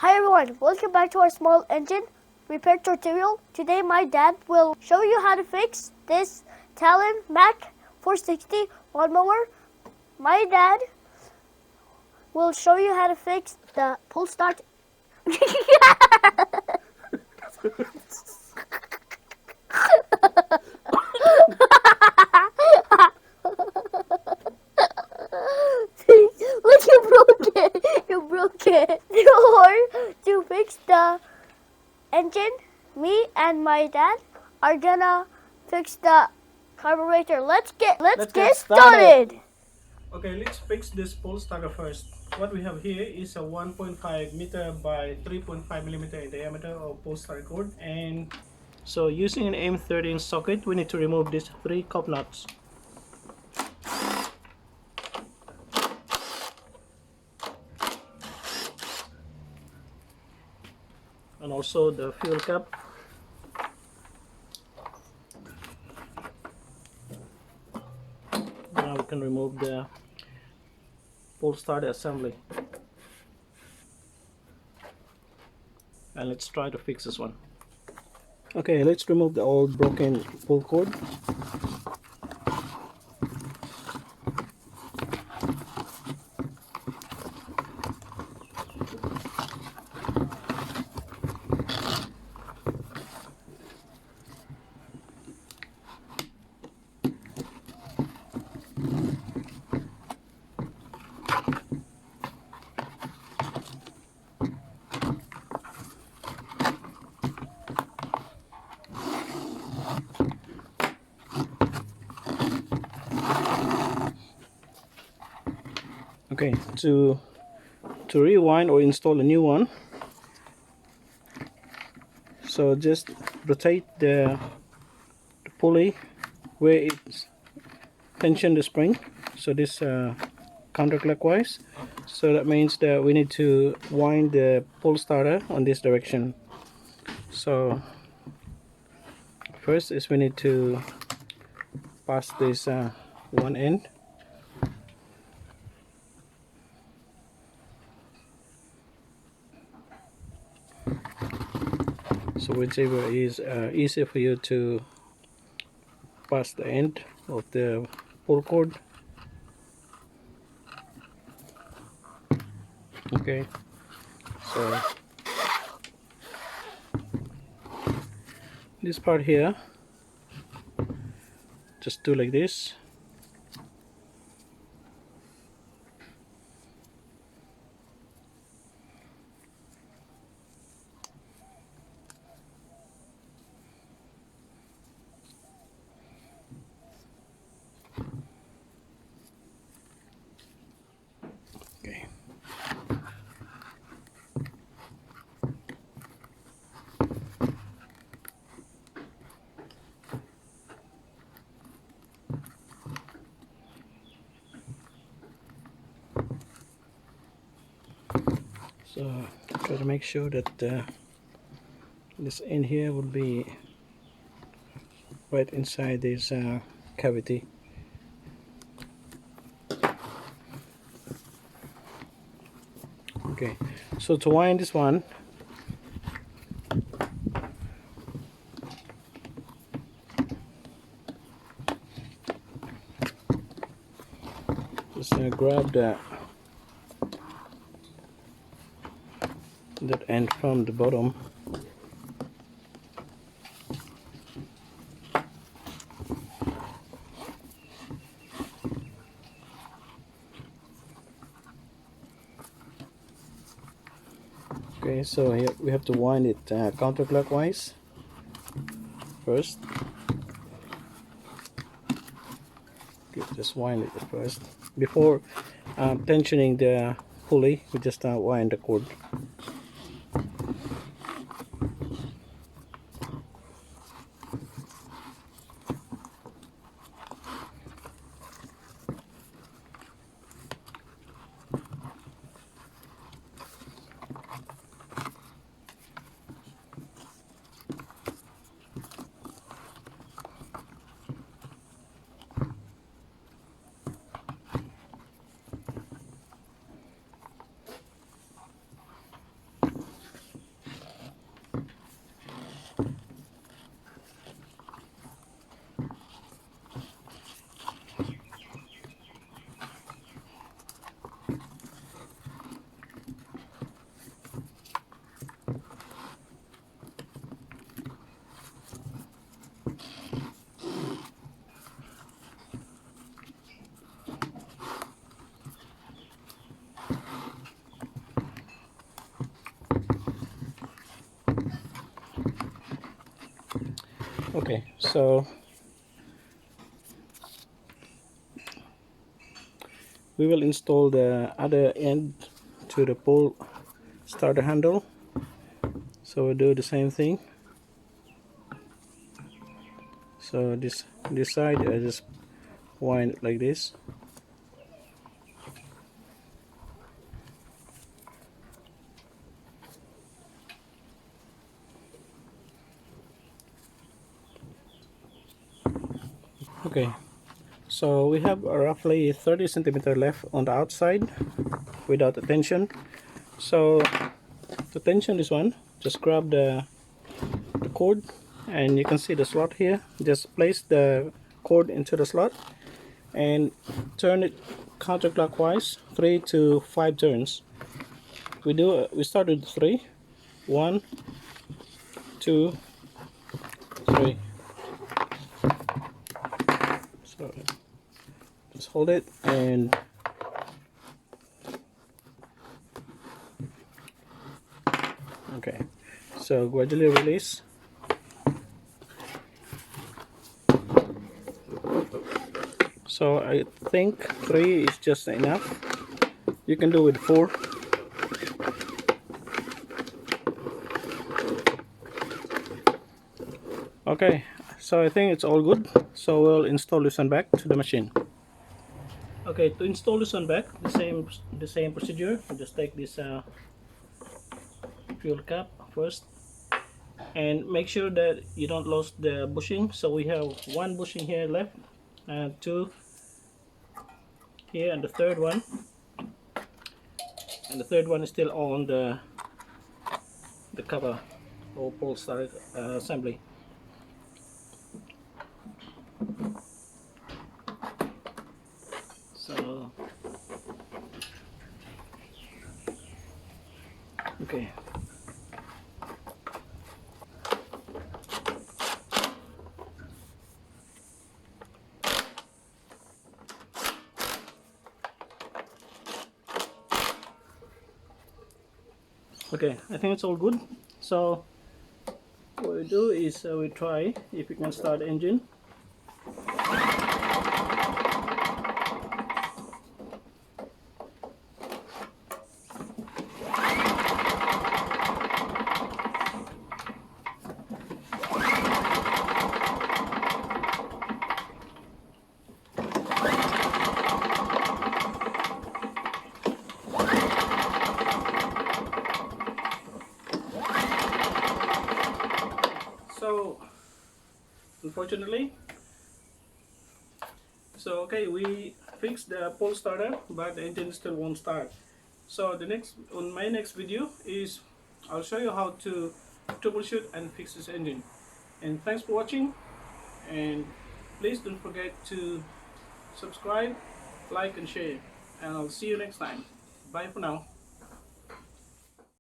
Hi everyone, welcome back to our small engine repair tutorial. Today my dad will show you how to fix this TALON Mach 460 lawnmower. My dad will show you how to fix the pull start. Look, you broke it. You broke it. Or to fix the engine, me and my dad are gonna fix the carburetor. Let's get started. Okay, let's fix this pole starter first. What we have here is a 1.5 meter by 3.5 millimeter in diameter of pole starter cord, and so using an M13 socket, we need to remove these 3 cup nuts. And also the fuel cap. Now we can remove the pole starter assembly. And let's try to fix this one. Okay, let's remove the old broken pull cord. Okay, to rewind or install a new one, so just rotate the pulley where it's tension the spring, so this counterclockwise, so that means that we need to wind the pull starter on this direction. So first is we need to pass this one end. So whichever is easier for you to pass the end of the pull cord. Okay, so this part here, just do like this. Okay. So try to make sure that this end here will be right inside this cavity. Okay, so to wind this one, just grab that end from the bottom. Okay, so here we have to wind it counterclockwise first. Okay, just wind it first before tensioning the pulley. We just wind the cord. Okay, so we will install the other end to the pole starter handle. So we'll do the same thing. So this side I just wind it like this. Okay, so we have roughly 30 centimeter left on the outside without the tension. So to tension this one, just grab the cord, and you can see the slot here. Just place the cord into the slot and turn it counterclockwise 3 to 5 turns. We start with 3. 1, 2, 3. So just hold it and okay. So gradually release. So I think 3 is just enough. You can do with 4. Okay, so I think it's all good. So we'll install this one back to the machine. Okay, to install this one back, the same procedure. Just take this fuel cap first, and make sure that you don't lose the bushing. So we have 1 bushing here left, and 2 here, and the third one, is still on the cover or pole starter assembly. So okay. Okay, I think it's all good. So what we do is we try if we can start the engine. So unfortunately, okay, we fixed the pole starter, but the engine still won't start. So on my next video is I'll show you how to troubleshoot and fix this engine. And thanks for watching, and please don't forget to subscribe, like and share, and I'll see you next time. Bye for now.